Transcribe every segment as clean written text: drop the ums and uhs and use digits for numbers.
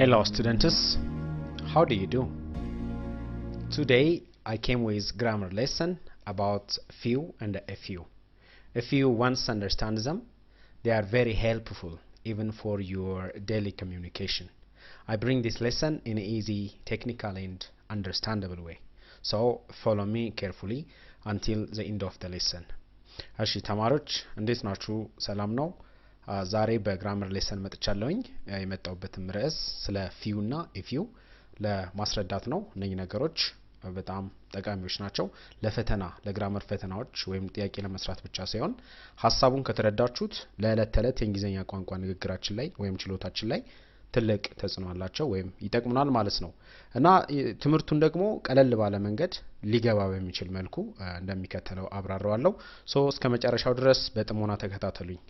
Hello students, how do you do? Today I came with grammar lesson about few and a few. If you once understand them, they are very helpful even for your daily communication. I bring this lesson in an easy, technical and understandable way. So follow me carefully until the end of the lesson. እሺ ተማሪዎች እንዴት ናችሁ? ሰላም ነው? ዛሬ በግራመር ሌሰን መጥቻለሁኝ። የመጣሁበትም ርዕስ ስለ ፊው እና ኢፊው ለማስረዳት ነው። እነዚህ ነገሮች በጣም ጠቃሚዎች ናቸው ለፈተና ለግራመር ፈተናዎች ወይም ጥያቄ ለመስራት ብቻ ሳይሆን ሐሳቡን ከተረዳችሁት ለዕለት ተዕለት የእንግሊዘኛ ቋንቋ ንግግራችን ላይ ወይም ችሎታችን ላይ ትልቅ ተጽዕኖ አላቸው ወይም ይጠቅሙናል ማለት ነው። እና ትምህርቱን ደግሞ ቀለል ባለ መንገድ ሊገባ በሚችል መልኩ እንደሚከተለው አብራራዋለሁ። እስከ መጨረሻው ድረስ በጥሞና ተከታተሉኝ።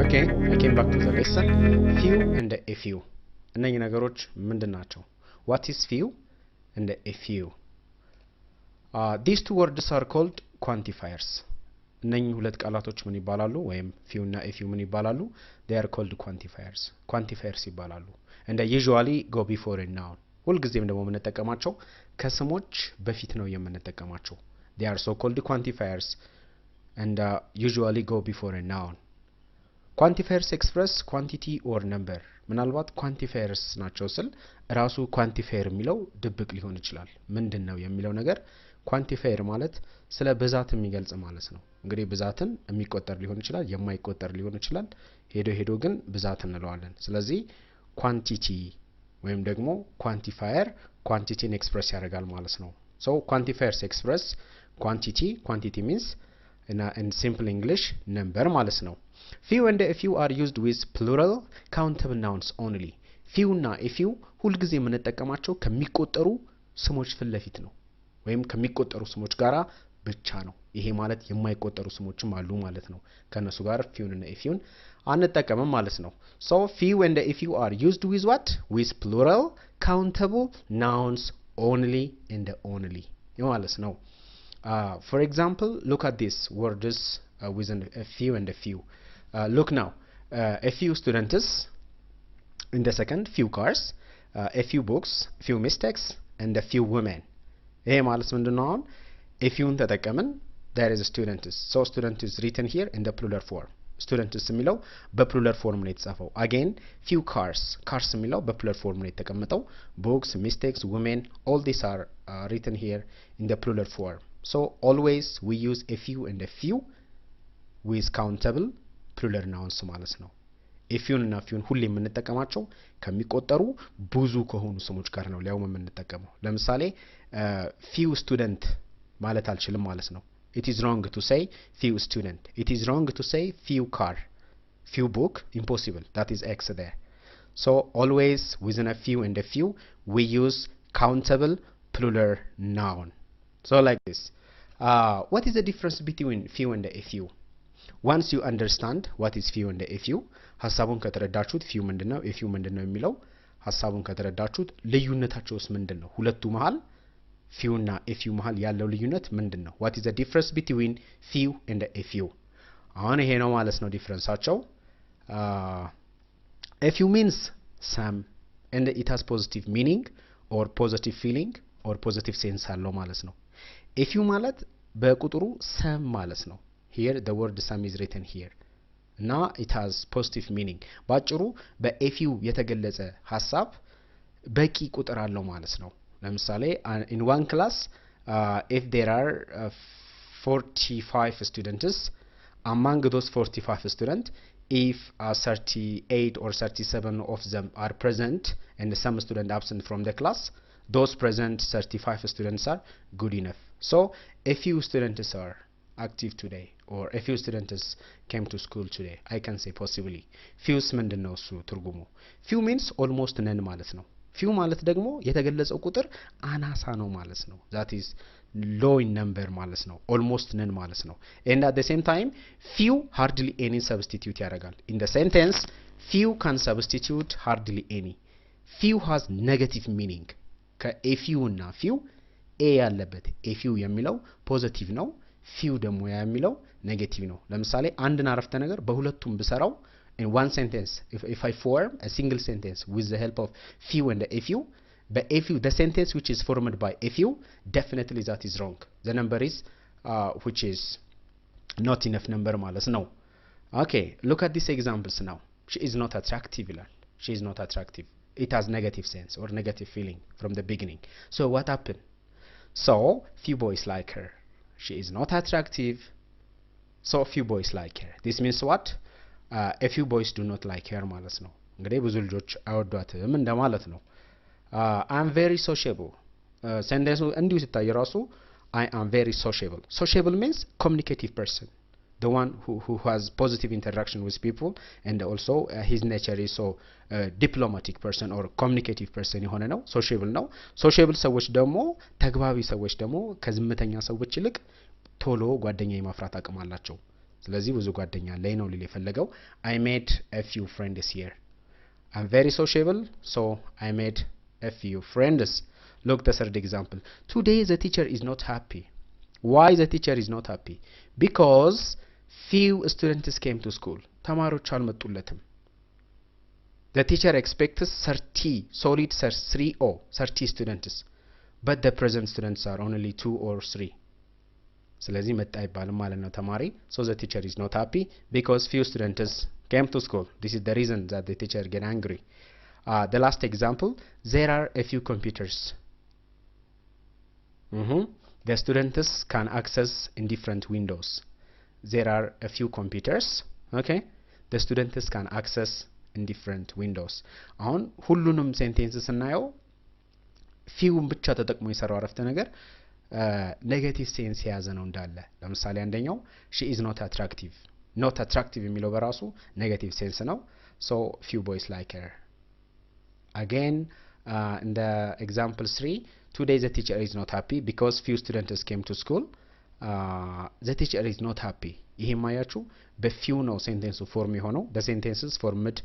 Okay, I came back to the lesson. Few and a few. እነዚህ ነገሮች ምንድናቸው? What is few and a few? These two words are called quantifiers. እነዚህ ሁለት ቃላቶች ምን ይባላሉ? ወይም few እና a few ምን ይባላሉ? They are called quantifiers. Quantifiers ይባላሉ. And they usually go before a noun. ሁልጊዜም ደግሞ የምንጠቀማቸው ከስሞች በፊት ነው የምንጠቀማቸው። They are so called quantifiers and usually go before a noun. Quantifiers express quantity or number. ምናልባት quantifiers ናቸው ስል ራሱ quantifier የሚለው ድብቅ ሊሆን ይችላል። ምንድነው የሚለው ነገር quantifier ማለት ስለ ብዛት የሚገልጽ ማለት ነው። እንግዲህ ብዛትን የሚቆጠር ሊሆን ይችላል፣ የማይቆጠር ሊሆን ይችላል። ሄዶ ግን ብዛት እንለዋለን። ስለዚህ quantity ወይም ደግሞ quantifier quantity-ን ኤክስፕረስ ያደርጋል ማለት ነው። So quantifiers express quantity. Quantity means in simple English number ማለት ነው. Few and a few are used with plural countable nouns only. Few እና a few ሁልጊዜ የምንጠቀማቸው ከሚቆጠሩ ስሞች ፊት ለፊት ነው ወይም ከሚቆጠሩ ስሞች ጋራ ብቻ ነው። ይሄ ማለት የማይቆጠሩ ስሞችም አሉ ማለት ነው። ከነሱ ጋር few እና a few አንጠቀምም ማለት ነው። So few and a few are used with what? With plural countable nouns only and only ማለት ነው። For example, look at this words with a few and a few. Look now, a few students in the second, few cars, a few books, few mistakes, and a few women. ይሄ ማለት ምንድነው? አሁን a few ተጠቀምን, there is a students. So student is written here in the plural form. students የሚለው በፕሉራል ፎርም ነው የተጻፈው. Again, few cars. cars የሚለው በፕሉራል ፎርም ነው የተቀመጠው. books, mistakes, women, all these are written here in the plural form. So always we use a few and a few with countable plural nouns ማለት ነው. a few እና few ሁሌ የምንጠቀማቸው ከሚቆጠሩ ብዙ ከሆኑ ስሞች ጋር ነው ሊያውም የምንጠቀመው። ለምሳሌ few student ማለት አልችልም ማለት ነው. It is wrong to say few student. It is wrong to say few car. Few book, impossible. That is X there. So always within a few and a few we use countable plural noun. So like this. What is the difference between few and a few? Once you understand what is few and a few, ሐሳቡን ከተረዳችሁት few ምንድነው a few ምንድነው የሚለው ሐሳቡን ከተረዳችሁት ልዩነታቸውስ ምንድነው? ሁለቱ መሃል few እና a few መሃል ያለው ልዩነት ምንድነው? What is the difference between few and a few? አሁን ይሄ ነው ማለት ነው ዲፈረንሳቸው። a few means some and it has positive meaning or positive feeling or positive sense አለው ማለት ነው። a few ማለት በቁጥሩ some ማለት ነው። Here the word some is written here. Now it has positive meaning. ባጭሩ በa few የተገለጸ ሐሳብ በቂ ቁጥር አለው ማለት ነው። ለምሳሌ in one class if there are 45 students, among those 45 students if 38 or 37 of them are present and some student absent from the class, those present 35 students are good enough. So a few students are active today or a few students came to school today. I can say possibly. few ምንድነው እሱ ትርጉሙ? few means almost none ማለት ነው። few ማለት ደግሞ የተገለጸው ቁጥር አናሳ ነው ማለት ነው። that is low in number ማለት ነው። almost none ማለት ነው። and at the same time few hardly any substitute ያደርጋል። in the sentence few can substitute hardly any. few has negative meaning. ከa few እና few a ያለበት a few የሚለው ፖዚቲቭ ነው። few ደግሞ ያ የሚለው ኔጌቲቭ ነው ለምሳሌ አንድን አረፍተ ነገር በሁለቱም ብሰራው in one sentence if I form a single sentence with the help of few and a few but a few the sentence which is formed by a few definitely that is wrong the number is which is not enough number ማለት ነው okay look at these examples now she is not attractive ይላል she is not attractive it has negative sense or negative feeling from the beginning so what happened so few boys like her she is not attractive so few boys like her this means what a few boys do not like her ማለት ነው እንግዲህ ብዙ ልጆች አይወዷትም እንደማለት ነው I am very sociable sentence እንዲሁ ሲታይ ራሱ I am very sociable sociable means communicative person the one who has positive interaction with people and also his nature is so diplomatic person or communicative person የሆነ ነው sociable ነው sociable ሰዎች ደግሞ ተግባቢ ሰዎች ደግሞ ከዝምተኛ ሰዎች ይልቅ ቶሎ ጓደኛ የማፍራት አቅም አላቸው ስለዚህ ብዙ ጓደኛ ላይ ነው ሊል የፈለገው I made a few friends here I'm very sociable so I made a few friends look the third example today the teacher is not happy why the teacher is not happy because few students came to school ተማሪዎች አልመጡለትም the teacher expects 30 solid 30 students but the present students are only 2 or 3 ስለዚህ መጣ ይባላል ማለት ነው ተማሪ so the teacher is not happy because few students came to school this is the reason that the teacher get angry the last example there are a few computers the students can access in different windows there are a few computers okay the students can access in different windows አሁን ሁሉንም ሴንቴንስ ስናየው few ብቻ ተጠቅሞ የሰራው አረፍተ ነገር ኔጌቲቭ ሴንስ የያዘ ነው እንዳለ ለምሳሌ አንደኛው she is not attractive የሚለው በራሱ ኔጌቲቭ ሴንስ ነው so few boys like her again in the example 3 today the teacher is not happy because few students came to school the teacher is not happy ይሄ ማያችሁ በፊው ነው ሴንቴንሱ ፎርም የሆነው the sentence is formed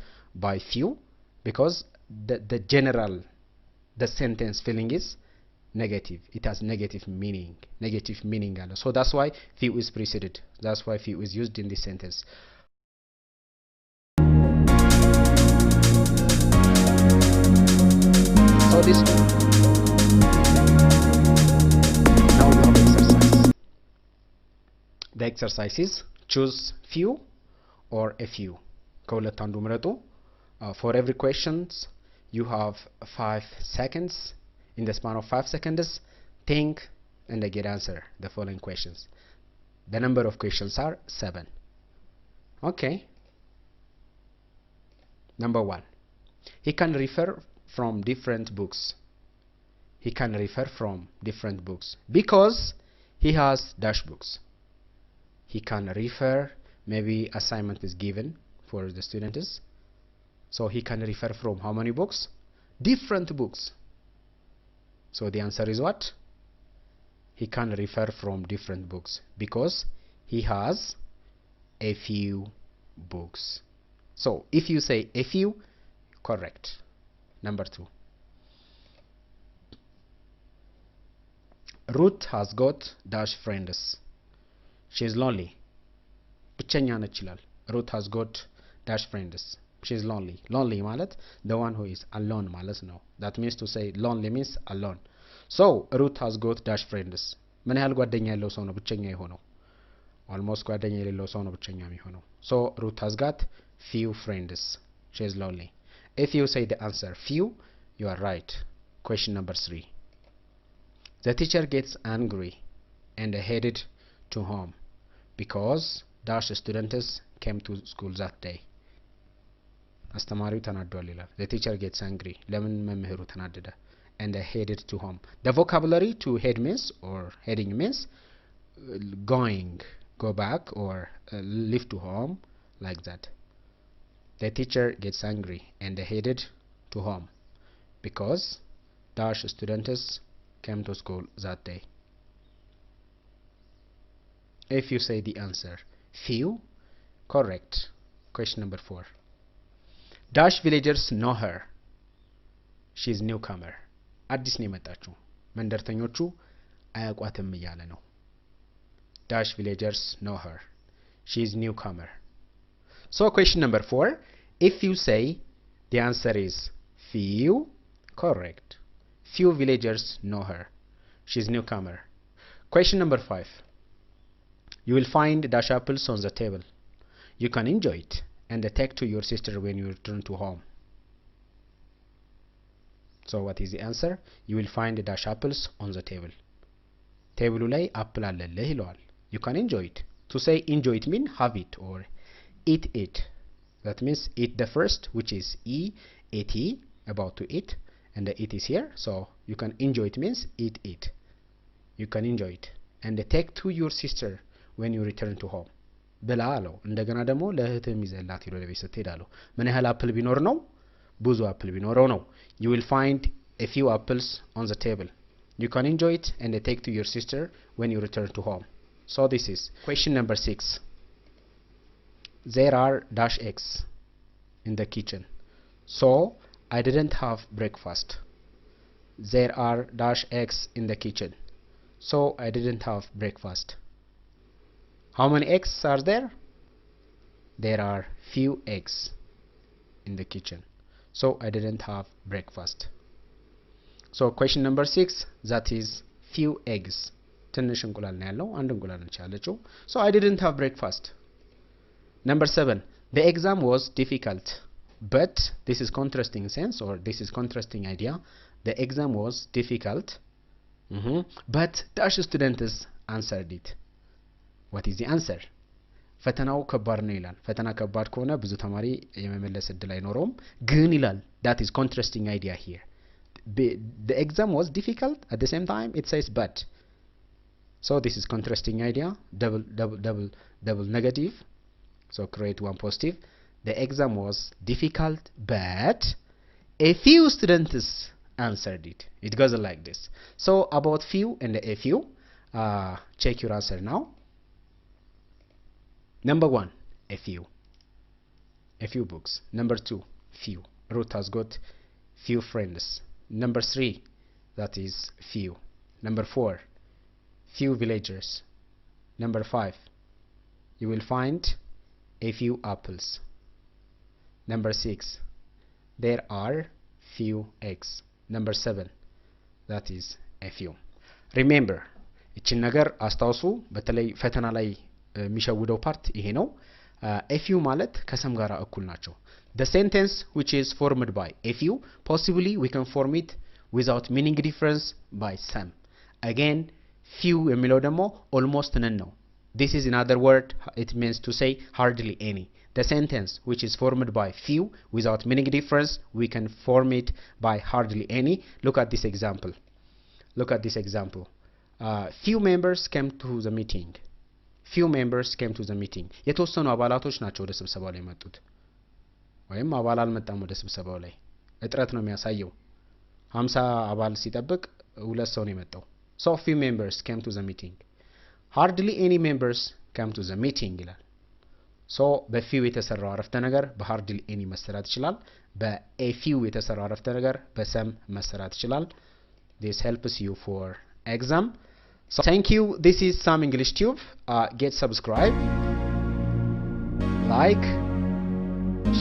by few because the general the sentence feeling is negative it has negative meaning አለ so that's why few is preceded that's why few is used in this sentence so this now we have exercise the exercise is choose few or a few ከሁለት አንዱ ምረጡ for every questions you have 5 seconds in the span of 5 seconds think and get answer the following questions the number of questions are 7 okay number 1 he can refer from different books because he has dash books he can refer maybe assignment is given for the students so he can refer from how many books different books so the answer is what he can refer from different books because he has a few books so if you say a few correct number 2 Ruth has got dash friends she is lonely ብቸኛ ነች ይላል Ruth has got dash friends she is lonely ማለት the one who is alone ማለት ነው that means to say lonely means alone so Ruth has got dash friends ምን ያህል ጓደኛ ያለው ሰው ነው ብቸኛ የሆነው almost ጓደኛ የሌለው ሰው ነው ብቸኛ የሚሆነው so Ruth has got few friends she is lonely if you say the answer few you are right question number 3 the teacher gets angry and headed to home because dash students came to school that day አስተማሪው ተናዷል ይላል the teacher gets angry ለምን መምህሩ ተናደደ and headed to home the vocabulary to head means or heading means go back or leave to home like that the teacher gets angry and headed to home because dash students came to school that day if you say the answer few correct question number 4 dash villagers know her she is newcomer አዲስ ነው የመጣችው መንደርተኞቹ አያቋትም እያለ ነው dash villagers know her. She is newcomer. So question number 4, if you say the answer is few, correct. Few villagers know her. She is newcomer. Question number 5, you will find dash apples on the table. You can enjoy it and take to your sister when you return to home. So what is the answer? You will find dash apples on the table. Table ላይ apple አለልህ ይለዋል. You can enjoy it. To say enjoy it mean have it or eat it. That means eat the first, which is eat, about to eat, and the it is here. So you can enjoy it means eat it. You can enjoy it and take to your sister when you return to home. ብላ አለው። እንደገና ደግሞ ለእህትም ይዘላት ይሎ ለቤት ስትሄድ አለው። ምን ያህል አፕል ቢኖር ነው? ብዙ አፕል ቢኖረው ነው። You will find a few apples on the table. You can enjoy it and take to your sister when you return to home. So this is question number 6. There are dash eggs in the kitchen. So I didn't have breakfast. There are dash eggs in the kitchen. So I didn't have breakfast. How many eggs are there? There are few eggs in the kitchen. So I didn't have breakfast. So question number 6, that is few eggs. ትንሽ እንቁላል ነው ያለው፣ አንድ እንቁላል ነች ያለችው። So I didn't have breakfast. Number 7, the exam was difficult, but this is contrasting sense or this is contrasting idea. The exam was difficult, but dash students answered it. What is the answer? ፈተናው ከባድ ነው ይላል። ፈተና ከባድ ከሆነ ብዙ ተማሪ የመመለስ እድል አይኖረውም። ግን ይላል that is contrasting idea here. The exam was difficult, at the same time it says but. So this is contrasting idea, double negative. So create one positive. The exam was difficult, but a few students answered it. It goes like this. So about few and a few, check your answer now. Number 1, a few books. Number 2, few. Ruth has got few friends. Number 3, that is few. Number 4, few villagers. Number 5, you will find a few apples. Number 6, there are few eggs. Number 7, that is a few. Remember, እቺን ነገር አስታውሱ። በተለይ ፈተና ላይ የሚሸውደው ፓርት ይሄ ነው። a few ማለት ከሰም ጋር እኩል ናቸው። The sentence which is formed by a few, possibly we can form it without meaning difference by some. Again, few የሚለው ደግሞ almost none ነው. This is another word, it means to say hardly any. The sentence which is formed by few without meaning difference, we can form it by hardly any. Look at this example. Few members came to the meeting. Few members came to the meeting. የተወሰኑ አባላቶች ናቸው ወደ ስብሰባው ላይ መጡት። ወይም አባል አልመጣም ወደ ስብሰባው ላይ። እጥረት ነው የሚያሳየው። 50 አባል ሲጠብቅ ሁለት ሰው ነው የመጣው። So few members came to the meeting. Hardly any members came to the meeting ይላል። So በfew የተሰራው አረፍተ ነገር በhardly any መሰራት ይችላል። በa few የተሰራው አረፍተ ነገር በsome መሰራት ይችላል። This helps you for exam. So thank you. This is Sam English Tube. Get subscribe, like,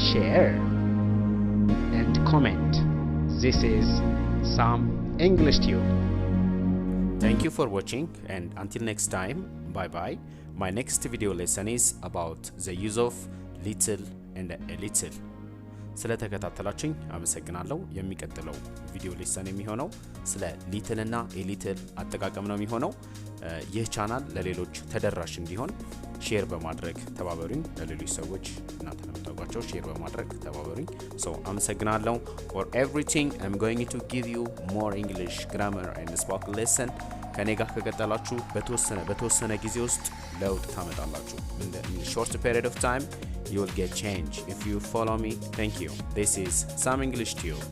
share, and comment. This is Sam English Tube. Thank you for watching, and until next time, bye bye. My next video lesson is about the use of little and a little. ስለተከታተላችሁኝ አመሰግናለሁ። የሚቀጥለው ቪዲዮ ሌሰን የሚሆነው ስለ ሊትል እና ኤሊትል አጠቃቀም ነው የሚሆነው። ይህ ቻናል ለሌሎች ተደራሽ እንዲሆን ሼር በማድረግ ተባበሩኝ። ለሌሎች ሰዎች እናንተ ለምታውቋቸው ሼር በማድረግ ተባበሩኝ። So አመሰግናለሁ. For everything I'm going to give you more English grammar and spoken lesson. ከኔ ጋር ከቀጠላችሁ በተወሰነ ጊዜ ውስጥ ለውጥ ታመጣላችሁ። In a short period of time you will get change if you follow me. Thank you. This is Sam English Tube.